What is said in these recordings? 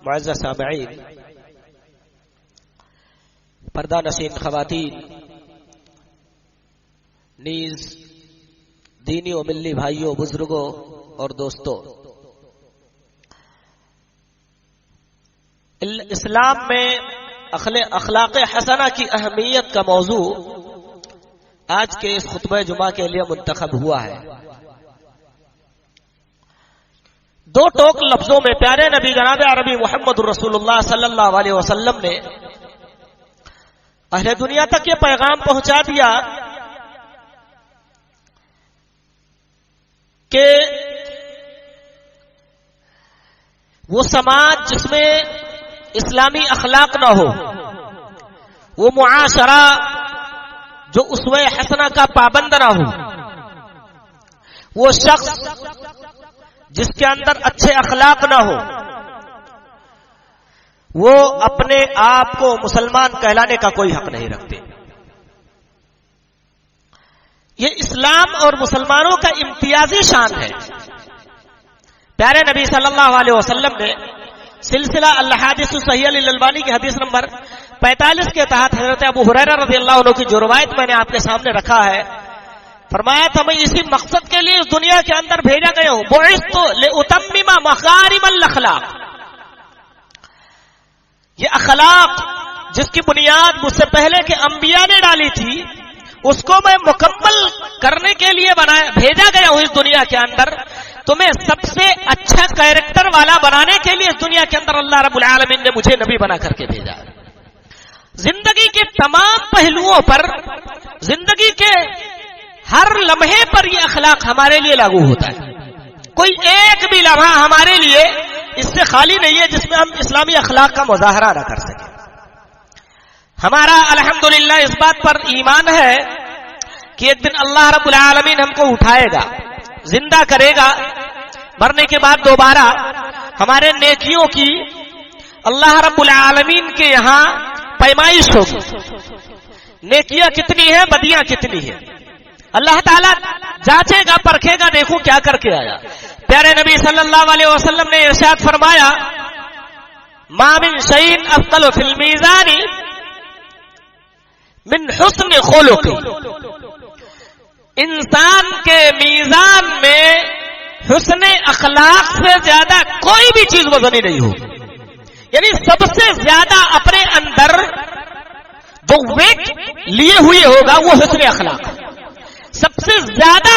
معزز سامعین، پردہ نشین خواتین، نیز دینی و ملی بھائیوں، بزرگوں اور دوستوں، اسلام میں اخلاق حسنہ کی اہمیت کا موضوع آج کے اس خطبہ جمعہ کے لیے منتخب ہوا ہے۔ دو ٹوک لفظوں میں پیارے نبی جناب عربی محمد رسول اللہ صلی اللہ علیہ وسلم نے اہل دنیا تک یہ پیغام پہنچا دیا کہ وہ سماج جس میں اسلامی اخلاق نہ ہو، وہ معاشرہ جو اسوہ حسنہ کا پابند نہ ہو، وہ شخص جس کے اندر اچھے اخلاق نہ ہو، وہ اپنے آپ کو مسلمان کہلانے کا کوئی حق نہیں رکھتے۔ یہ اسلام اور مسلمانوں کا امتیازی شان ہے۔ پیارے نبی صلی اللہ علیہ وسلم نے سلسلہ الاحادیث الصحیحہ للالبانی کی حدیث نمبر 45 کے تحت حضرت ابو ہریرہ رضی اللہ عنہ کی جو روایت میں نے آپ کے سامنے رکھا ہے، فرمایا تھا میں اسی مقصد کے لیے اس دنیا کے اندر بھیجا گیا ہوں، بعثت لأتمم مکارم الاخلاق۔ یہ اخلاق جس کی بنیاد مجھ سے پہلے کے انبیاء نے ڈالی تھی، اس کو میں مکمل کرنے کے لیے بھیجا گیا ہوں اس دنیا کے اندر۔ تمہیں سب سے اچھا کیریکٹر والا بنانے کے لیے اس دنیا کے اندر اللہ رب العالمین نے مجھے نبی بنا کر کے بھیجا۔ زندگی کے تمام پہلوؤں پر، زندگی کے ہر لمحے پر یہ اخلاق ہمارے لیے لاگو ہوتا ہے۔ کوئی ایک بھی لمحہ ہمارے لیے اس سے خالی نہیں ہے جس میں ہم اسلامی اخلاق کا مظاہرہ نہ کر سکیں۔ ہمارا الحمدللہ اس بات پر ایمان ہے کہ ایک دن اللہ رب العالمین ہم کو اٹھائے گا، زندہ کرے گا، مرنے کے بعد دوبارہ ہمارے نیکیوں کی اللہ رب العالمین کے یہاں پیمائش ہوگی۔ نیکیاں کتنی ہیں، بدیاں کتنی ہیں، اللہ تعالیٰ جانچے گا، پرکھے گا، دیکھو کیا کر کے آیا۔ پیارے نبی صلی اللہ علیہ وسلم نے ارشاد فرمایا ما من شیء اثقل فی المیزان من حسن خلق۔ انسان کے میزان میں حسن اخلاق سے زیادہ کوئی بھی چیز وزنی نہیں ہوگی۔ یعنی سب سے زیادہ اپنے اندر جو ویٹ لیے ہوئے ہوگا وہ حسن اخلاق۔ سب سے زیادہ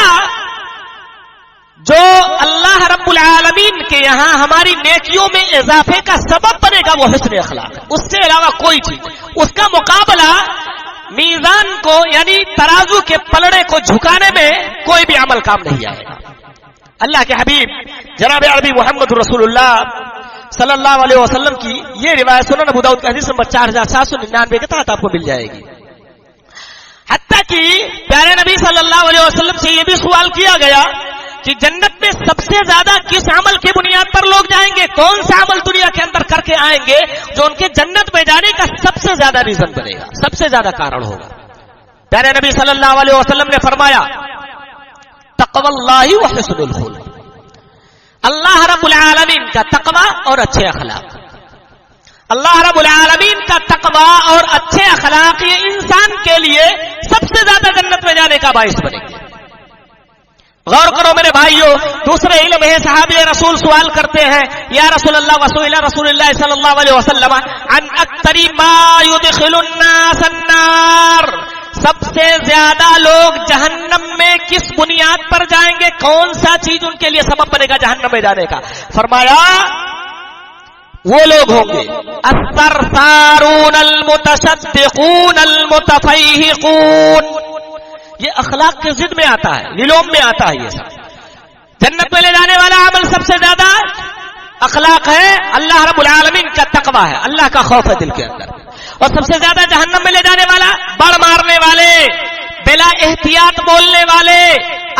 جو اللہ رب العالمین کے یہاں ہماری نیکیوں میں اضافے کا سبب بنے گا وہ حسن اخلاق ہے۔ اس سے علاوہ کوئی چیز، اس کا مقابلہ میزان کو یعنی ترازو کے پلڑے کو جھکانے میں کوئی بھی عمل کام نہیں آئے گا۔ اللہ کے حبیب جناب عربی محمد رسول اللہ صلی اللہ علیہ وسلم کی یہ روایت سنن ابو داؤد کی حدیث نمبر 4799 کے تحت آپ کو مل جائے گی۔ حتیٰ کہ پیارے نبی صلی اللہ علیہ وسلم سے یہ بھی سوال کیا گیا کہ جنت میں سب سے زیادہ کس عمل کی بنیاد پر لوگ جائیں گے، کون سا عمل دنیا کے اندر کر کے آئیں گے جو ان کے جنت میں جانے کا سب سے زیادہ ریزن بنے گا، سب سے زیادہ کارن ہوگا۔ پیارے نبی صلی اللہ علیہ وسلم نے فرمایا تقوی اللہ و حسن الخلق، اللہ رب العالمین کا تقوی اور اچھے اخلاق۔ اللہ رب العالمین کا تقوی اور اچھے اخلاق یہ انسان کے لیے سب سے زیادہ جنت میں جانے کا باعث بنے گا۔ غور کرو میرے بھائیوں، دوسرے علم ہے صحابی رسول سوال کرتے ہیں یا رسول اللہ وسئل رسول اللہ صلی اللہ علیہ وسلم عن اکثر ما يدخل الناس النار، سب سے زیادہ لوگ جہنم میں کس بنیاد پر جائیں گے، کون سا چیز ان کے لیے سبب بنے گا جہنم میں جانے کا؟ فرمایا وہ لوگ ہوں گے الثرثارون المتصدقون المتفیہقون۔ یہ اخلاق کے ضد میں آتا ہے، نیلوم میں آتا ہے۔ یہ سب جنت میں لے جانے والا عمل سب سے زیادہ اخلاق ہے، اللہ رب العالمین کا تقوی ہے، اللہ کا خوف ہے دل کے اندر۔ اور سب سے زیادہ جہنم میں لے جانے والا بڑ مارنے والے، بلا احتیاط بولنے والے،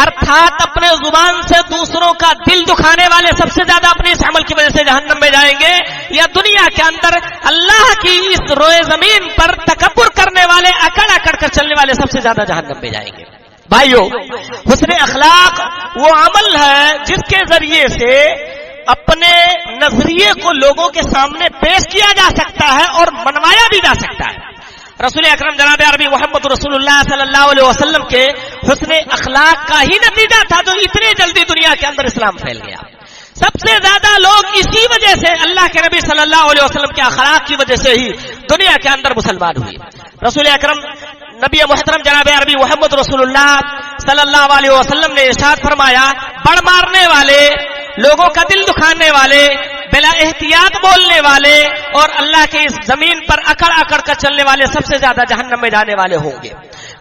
ارتھات اپنے زبان سے دوسروں کا دل دکھانے والے سب سے زیادہ اپنے اس عمل کی وجہ سے جہنم میں جائیں گے، یا دنیا کے اندر اللہ کی اس روئے زمین پر تکبر کرنے والے، اکڑ اکڑ کر چلنے والے سب سے زیادہ جہنم میں جائیں گے۔ بھائیو، حسن اخلاق وہ عمل ہے جس کے ذریعے سے اپنے نظریے کو لوگوں کے سامنے پیش کیا جا سکتا ہے اور منوایا بھی جا سکتا ہے. رسول اکرم جناب عربی محمد رسول اللہ صلی اللہ علیہ وسلم کے حسن اخلاق کا ہی نتیجہ تھا جو اتنے جلدی دنیا کے اندر اسلام پھیل گیا. سب سے زیادہ لوگ اسی وجہ سے اللہ کے نبی صلی اللہ علیہ وسلم کے اخلاق کی وجہ سے ہی دنیا کے اندر مسلمان ہوئے. رسول اکرم نبی محترم جناب عربی محمد رسول اللہ صلی اللہ علیہ وسلم نے ارشاد فرمایا، بڑ مارنے والے، لوگوں کا دل دکھانے والے، بلا احتیاط بولنے والے اور اللہ کے اس زمین پر اکڑ اکڑ کر چلنے والے سب سے زیادہ جہنم میں جانے والے ہوں گے.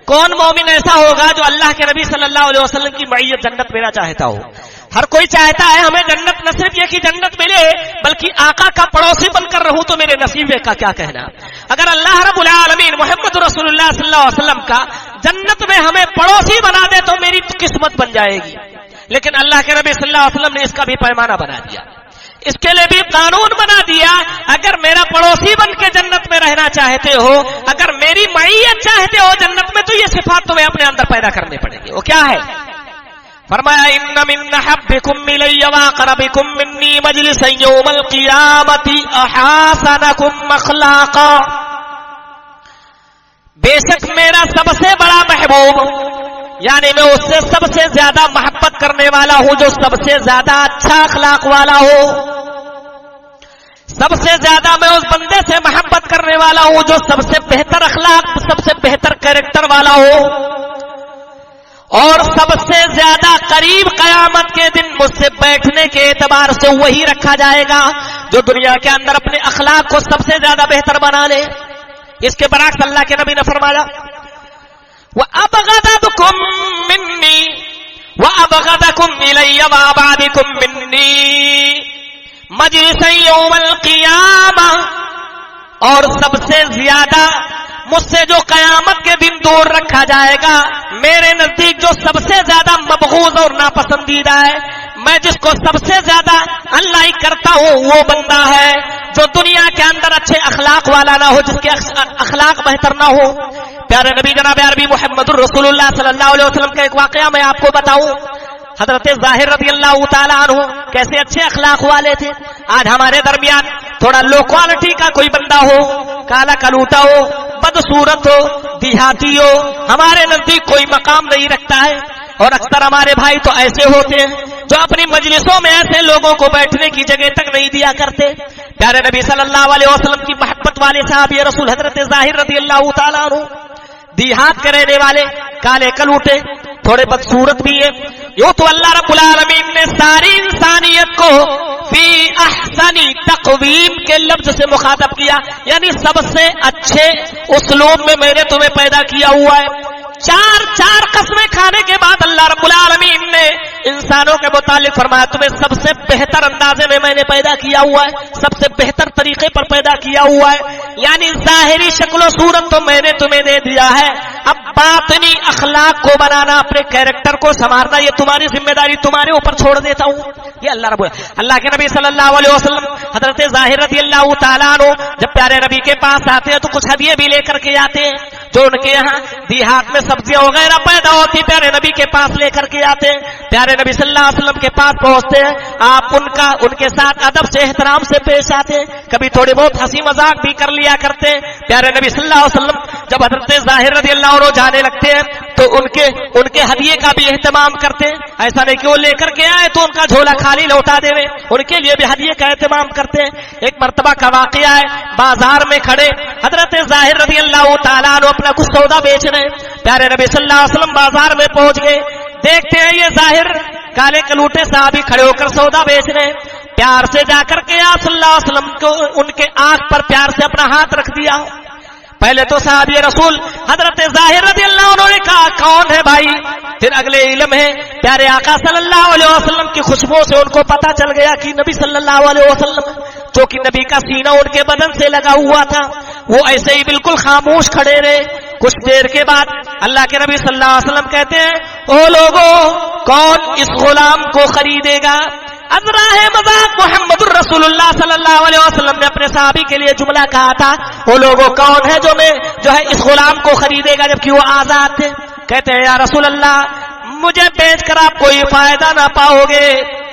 کون مومن ایسا ہوگا جو اللہ کے نبی صلی اللہ علیہ وسلم کی معیت جنت میرا چاہتا ہو؟ ہر کوئی چاہتا ہے ہمیں جنت نہ صرف یہ کہ جنت ملے بلکہ آقا کا پڑوسی بن کر رہوں تو میرے نصیب کا کیا کہنا. اگر اللہ رب العالمین محمد رسول اللہ صلی اللہ علیہ وسلم کا جنت میں ہمیں پڑوسی بنا دے تو میری قسمت بن جائے گی. لیکن اللہ کے نبی صلی اللہ علیہ وسلم نے اس کا بھی پیمانہ بنا دیا، اس کے لیے بھی قانون بنا دیا. اگر میرا پڑوسی بن کے جنت میں رہنا چاہتے ہو، اگر میری معیت چاہتے ہو جنت میں، تو یہ صفات تمہیں اپنے اندر پیدا کرنی پڑے گی. وہ کیا ہے؟ فرمایا ان من حبکم الی واقربکم منی مجلسا یوم القیامت احاسنکم اخلاقا. بے شک میرا سب سے بڑا محبوب، یعنی میں اس سے سب سے زیادہ محبت کرنے والا ہوں جو سب سے زیادہ اچھا اخلاق والا ہو. سب سے زیادہ میں اس بندے سے محبت کرنے والا ہوں جو سب سے بہتر اخلاق، سب سے بہتر کیریکٹر والا ہو. اور سب سے زیادہ قریب قیامت کے دن مجھ سے بیٹھنے کے اعتبار سے وہی رکھا جائے گا جو دنیا کے اندر اپنے اخلاق کو سب سے زیادہ بہتر بنا لے. اس کے برعکس اللہ کے نبی نے فرمایا وَأَبْغَضَكُم مِّنِّي وَأَبْغَضَكُمْ إِلَيَّ وَأَبْعَدَكُم مِّنِّي مَجْلِسًا يَوْمَ الْقِيَامَةِ. اور سب سے زیادہ مجھ سے جو قیامت کے دن دور رکھا جائے گا، میرے نزدیک جو سب سے زیادہ مبغوض اور ناپسندیدہ ہے، میں جس کو سب سے زیادہ انلائک کرتا ہوں، وہ بندہ ہے جو دنیا کے اندر اچھے اخلاق والا نہ ہو، جس کے اخلاق بہتر نہ ہو. پیارے نبی جناب عربی محمد الرسول اللہ صلی اللہ علیہ وسلم کا ایک واقعہ میں آپ کو بتاؤں. حضرت ظاہر رضی اللہ تعالیٰ عنہ کیسے اچھے اخلاق والے تھے. آج ہمارے درمیان تھوڑا لو کوالٹی کا کوئی بندہ ہو، کالا کلوٹا ہو، بدصورت ہو، دیہاتی ہو، ہمارے نزدیک کوئی مقام نہیں رکھتا ہے. اور اکثر ہمارے بھائی تو ایسے ہوتے ہیں جو اپنی مجلسوں میں ایسے لوگوں کو بیٹھنے کی جگہ تک نہیں دیا کرتے. پیارے نبی صلی اللہ علیہ وسلم کی محبت والے صحابی رسول حضرت ظاہر رضی اللہ تعالیٰ عنہ دیہات کے رہنے والے، کالے کلوٹے، تھوڑے بدصورت بھی ہیں. یوں تو اللہ رب العالمین نے ساری انسانیت کو فی احسنی تقویم کے لفظ سے مخاطب کیا، یعنی سب سے اچھے اسلوب میں میں نے تمہیں پیدا کیا ہوا ہے. چار قسمیں کھانے کے بعد اللہ رب العالمین نے انسانوں کے متعلق فرمایا تمہیں سب سے بہتر اندازے میں نے پیدا کیا ہوا ہے، سب سے بہتر طریقے پر پیدا کیا ہوا ہے. یعنی ظاہری شکل و صورت تو میں نے تمہیں دے دیا ہے، اب باطنی اخلاق کو بنانا، اپنے کیریکٹر کو سنوارنا، یہ تمہاری ذمہ داری تمہارے اوپر چھوڑ دیتا ہوں. یہ اللہ کے نبی صلی اللہ علیہ وسلم حضرت ظاہر رضی اللہ تعالیٰ عنہ جب پیارے نبی کے پاس آتے ہیں تو کچھ ہدیے بھی لے کر کے آتے ہیں جو ان کے یہاں دیہات میں سبزیاں وغیرہ پیدا ہوتی، پیارے نبی کے پاس لے کر کے آتے ہیں. پیارے نبی صلی اللہ علیہ وسلم کے پاس پہنچتے ہیں، آپ ان کے ساتھ ادب سے احترام سے پیش آتے ہیں، کبھی تھوڑے بہت ہنسی مذاق بھی کر لیا کرتے ہیں. پیارے نبی صلی اللہ علیہ وسلم جب حضرت ظاہر رضی اللہ عنہ جانے لگتے ہیں تو ان کے ہدیے کا بھی اہتمام کرتے ہیں. ایسا نہیں کہ وہ لے کر کے آئے تو ان کا جھولا خالی لوٹا دے، ان کے لیے بھی ہدیے کا اہتمام کرتے ہیں. ایک مرتبہ کا واقعہ ہے، بازار میں کھڑے حضرت ظاہر رضی اللہ تعالیٰ عنہ اپنا کچھ سودا بیچ رہے ہیں. پیارے نبی صلی اللہ علیہ وسلم بازار میں پہنچ گئے، دیکھتے ہیں یہ ظاہر کالے کلوٹے صحابی کھڑے ہو کر سودا بیچ رہے ہیں. پیار سے جا کر کے آپ صلی اللہ علیہ وسلم کو ان کے آنکھ پر پیار سے اپنا ہاتھ رکھ دیا. پہلے تو صحابی رسول حضرت ظاہر رضی اللہ عنہ نے کہا کون ہے بھائی؟ پھر اگلے علم ہے پیارے آقا صلی اللہ علیہ وسلم کی خوشبو سے ان کو پتا چل گیا کہ نبی صلی اللہ علیہ وسلم، جو کہ نبی کا سینہ ان کے بدن سے لگا ہوا تھا. وہ ایسے ہی بالکل خاموش کھڑے رہے. کچھ دیر کے بعد اللہ کے نبی صلی اللہ علیہ وسلم کہتے ہیں او لوگوں، کون اس غلام کو خریدے گا؟ ازراہ مذاق محمد الرسول اللہ صلی اللہ علیہ وسلم نے اپنے صحابی کے لیے جملہ کہا تھا، وہ لوگوں کون ہے جو ہے اس غلام کو خریدے گا جبکہ وہ آزاد تھے. کہتے ہیں یا رسول اللہ، مجھے بیچ کر آپ کوئی فائدہ نہ پاؤ گے،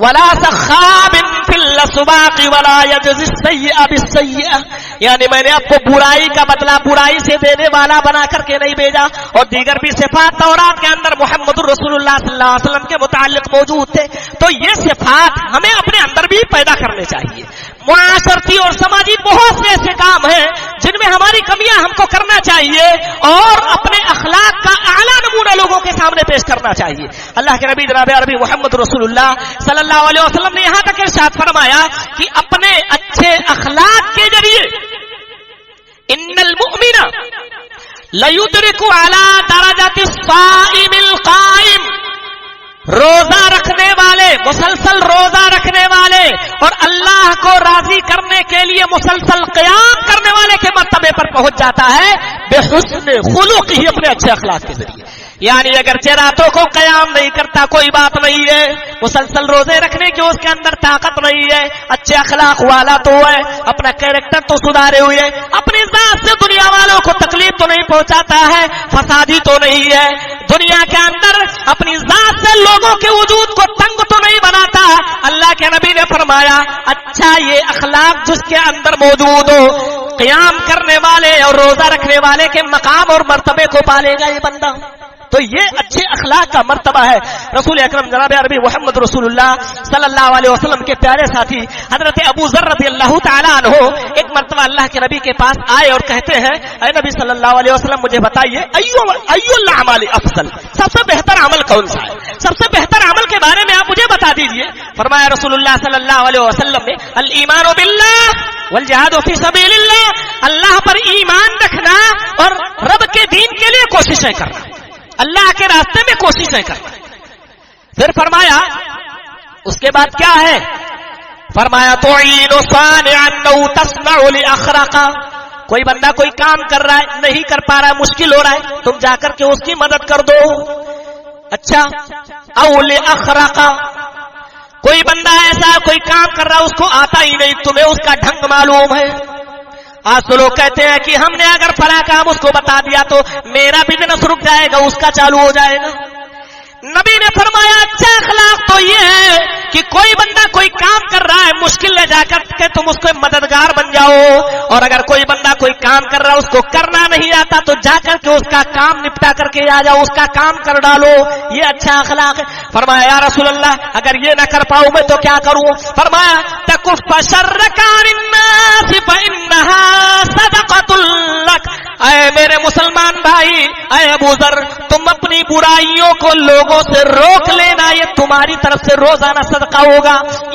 ولا سخاب فی الاسواق ولا یجزی السیئۃ بالسیئۃ، یعنی میں نے آپ کو برائی کا بدلہ برائی سے دینے والا بنا کر کے نہیں بھیجا. اور دیگر بھی صفات تورات کے اندر محمد الرسول اللہ صلی اللہ علیہ وسلم کے متعلق موجود تھے. تو یہ صفات ہمیں اپنے اندر بھی پیدا کرنے چاہیے. معاشرتی اور سماجی بہت سے ایسے کام ہیں جن میں ہماری کمیاں ہم کو کرنا چاہیے اور اپنے اخلاق کا اعلیٰ نمونہ لوگوں کے سامنے پیش کرنا چاہیے. اللہ کے نبی جناب عربی محمد رسول اللہ صلی اللہ علیہ وسلم نے یہاں تک ارشاد فرمایا کہ اپنے اچھے اخلاق کے ذریعے ان المؤمن لیدرک علی درجۃ الصائم القائم، روزہ رکھنے والے، مسلسل روزہ رکھنے والے اور اللہ کو راضی کرنے کے لیے مسلسل قیام کرنے والے کے مرتبے پر پہنچ جاتا ہے بحسن خلق ہی، اپنے اچھے اخلاق کے ذریعے. یعنی اگر راتوں کو قیام نہیں کرتا کوئی بات نہیں ہے، مسلسل روزے رکھنے کی اس کے اندر طاقت نہیں ہے، اچھے اخلاق والا تو ہے، اپنا کیریکٹر تو سدھارے ہوئے، اپنی ذات سے دنیا والوں کو تکلیف تو نہیں پہنچاتا ہے، فسادی تو نہیں ہے، دنیا کے اندر اپنی ذات سے لوگوں کے وجود کو تنگ تو نہیں بناتا. اللہ کے نبی نے فرمایا اچھا یہ اخلاق جس کے اندر موجود ہو، قیام کرنے والے اور روزہ رکھنے والے کے مقام اور مرتبے کو پالے گا یہ بندہ. تو یہ اچھے اخلاق کا مرتبہ ہے. رسول اکرم جناب عربی محمد رسول اللہ صلی اللہ علیہ وسلم کے پیارے ساتھی حضرت ابو ذر رضی اللہ تعالیٰ عنہ ایک مرتبہ اللہ کے نبی کے پاس آئے اور کہتے ہیں اے نبی صلی اللہ علیہ وسلم مجھے بتائیے ایو الاعمال افضل، سب سے بہتر عمل کون سا ہے، سب سے بہتر عمل کے بارے میں آپ مجھے بتا دیجئے. فرمایا رسول اللہ صلی اللہ علیہ وسلم نے الایمان باللہ والجہاد فی سبیل اللہ، اللہ پر ایمان رکھنا اور رب کے دین کے لیے کوششیں کرنا، اللہ کے راستے میں کوششیں کرنا. پھر فرمایا اس کے بعد کیا ہے؟ فرمایا تعین صانعا او تصنع لاخرق، کوئی بندہ کوئی کام کر رہا ہے نہیں کر پا رہا ہے، مشکل ہو رہا ہے، تم جا کر کے اس کی مدد کر دو. اچھا او لاخرق، کوئی بندہ ایسا کوئی کام کر رہا ہے اس کو آتا ہی نہیں، تمہیں اس کا ڈھنگ معلوم ہے. آج تو لوگ کہتے ہیں کہ ہم نے اگر فلاں کام اس کو بتا دیا تو میرا بزنس رک جائے گا، اس کا چالو ہو جائے گا. نبی نے فرمایا اچھا اخلاق تو یہ ہے کہ کوئی بندہ کوئی کام کر رہا ہے مشکل میں جا کر کے تم اس کو مددگار بن جاؤ، اور اگر کوئی بندہ کوئی کام کر رہا ہے اس کو کرنا نہیں آتا تو جا کر کے اس کا کام نپٹا کر کے آ جاؤ، اس کا کام کر ڈالو. یہ اچھا اخلاق ہے. فرمایا یا رسول اللہ اگر یہ نہ کر پاؤں میں تو کیا کروں؟ فرمایا تکف شرک عن الناس فانها صدقۃ لک، اے میرے مسلمان بھائی، اے ابو ذر تم اپنی برائیوں کو لوگوں سے روک لینا، یہ تمہاری طرف سے روزانہ صدقہ ہوگا.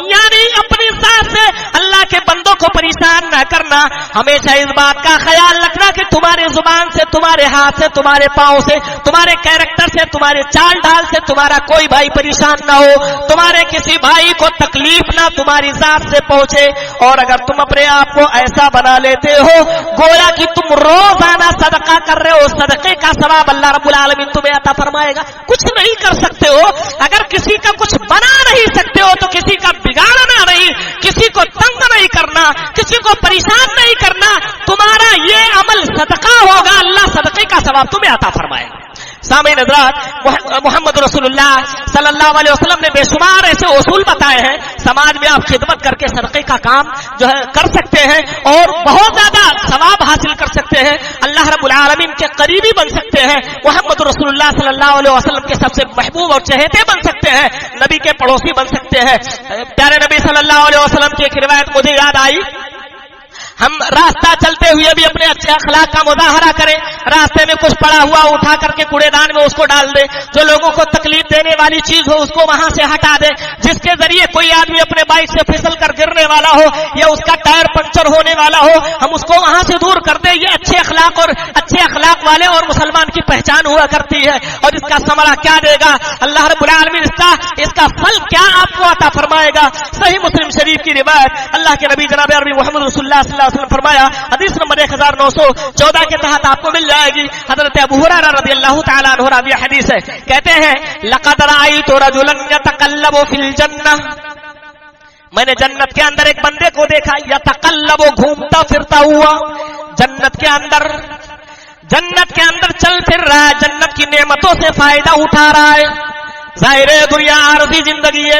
یعنی اپنی ذات سے اللہ کے بندوں کو پریشان نہ کرنا، ہمیشہ اس بات کا خیال رکھنا کہ تمہارے زبان سے، تمہارے ہاتھ سے، تمہارے پاؤں سے، تمہارے کیریکٹر سے، تمہارے چال ڈال سے تمہارا کوئی بھائی پریشان نہ ہو، تمہارے کسی بھائی کو تکلیف نہ تمہاری ذات سے پہنچے. اور اگر تم اپنے آپ کو ایسا بنا لیتے ہو گویا کہ تم روزانہ صدقہ کر رہے ہو، صدقے کا ثواب اللہ رب العالمین تمہیں عطا فرمائے گا. کچھ نہیں کر سکتے ہو، اگر کسی کا کچھ بنا نہیں سکتے ہو تو کسی کا بگاڑنا نہیں، کسی کو تنگ نہیں کرنا، کسی کو پریشان نہیں کرنا، تمہارا یہ عمل صدقہ ہوگا، اللہ صدقے کا ثواب تمہیں عطا فرمائے گا. سامعین حضرات، محمد رسول اللہ صلی اللہ علیہ وسلم نے بے شمار ایسے اصول بتائے ہیں سماج میں آپ خدمت کر کے صدقے کا کام جو ہے کر سکتے ہیں اور بہت زیادہ ثواب حاصل کر سکتے ہیں، اللہ رب العالمین کے قریبی بن سکتے ہیں، محمد رسول اللہ صلی اللہ علیہ وسلم کے سب سے محبوب اور چہیتے بن سکتے ہیں، نبی کے پڑوسی بن سکتے ہیں. پیارے نبی صلی اللہ علیہ وسلم کی ایک روایت مجھے یاد آئی، ہم راستہ چلتے ہوئے بھی اپنے اچھے اخلاق کا مظاہرہ کریں، راستے میں کچھ پڑا ہوا اٹھا کر کے کوڑے دان میں اس کو ڈال دے، جو لوگوں کو تکلیف دینے والی چیز ہو اس کو وہاں سے ہٹا دے، جس کے ذریعے کوئی آدمی اپنے بائک سے پھسل کر گرنے والا ہو یا اس کا ٹائر پنچر ہونے والا ہو ہم اس کو وہاں سے دور کر دیں. یہ اچھے اخلاق اور اچھے اخلاق والے اور مسلمان کی پہچان ہوا کرتی ہے. اور اس کا ثمرہ کیا دے گا اللہ رب العالمین، اس کا پھل کیا آپ کو عطا فرمائے گا. صحیح مسلم شریف کی روایت، اللہ کے نبی جناب عربی محمد رسول اللہ صلی اللہ علیہ وسلم فرمایا، حدیث نمبر 1914 کے تحت آپ کو مل جائے گی، حضرت ابو ہریرہ رضی اللہ تعالیٰ عنہ راوی حدیث ہے، کہتے ہیں لقد رأیت رجلا یتقلب فی الجنہ، میں نے جنت کے اندر ایک بندے کو دیکھا، یتقلب، گھومتا پھرتا ہوا جنت کے اندر چل پھر رہا ہے، جنت کی نعمتوں سے فائدہ اٹھا رہا ہے. ظاہر ہے دنیا عارضی زندگی ہے،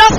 10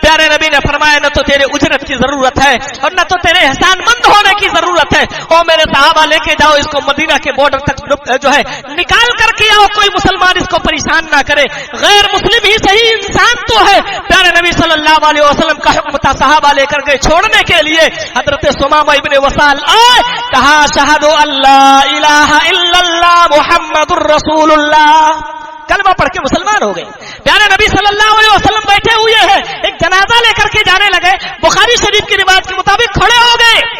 پیارے نبی نے فرمایا نہ تو تیرے اجرت کی ضرورت ہے اور نہ تو تیرے احسان مند ہونے کی ضرورت ہے. او میرے صحابہ لے کے جاؤ اس کو مدینہ کے بارڈر تک جو ہے نکال کر کے آؤ, کوئی مسلمان اس کو پریشان نہ کرے. غیر مسلم ہی صحیح انسان تو ہے. پیارے نبی صلی اللہ علیہ وسلم کا حکم تھا, صحابہ لے کر کے چھوڑنے کے لیے. حضرت ثمامہ ابن وسال آئے, کہا اشہد ان لا الہ الا اللہ محمد الرسول اللہ, کلمہ پڑھ کے مسلمان ہو گئے. پیارے نبی صلی اللہ علیہ وسلم بیٹھے ہوئے ہیں, ایک جنازہ لے کر کے جانے لگے. بخاری شریف کی روایت کے مطابق کھڑے ہو گئے.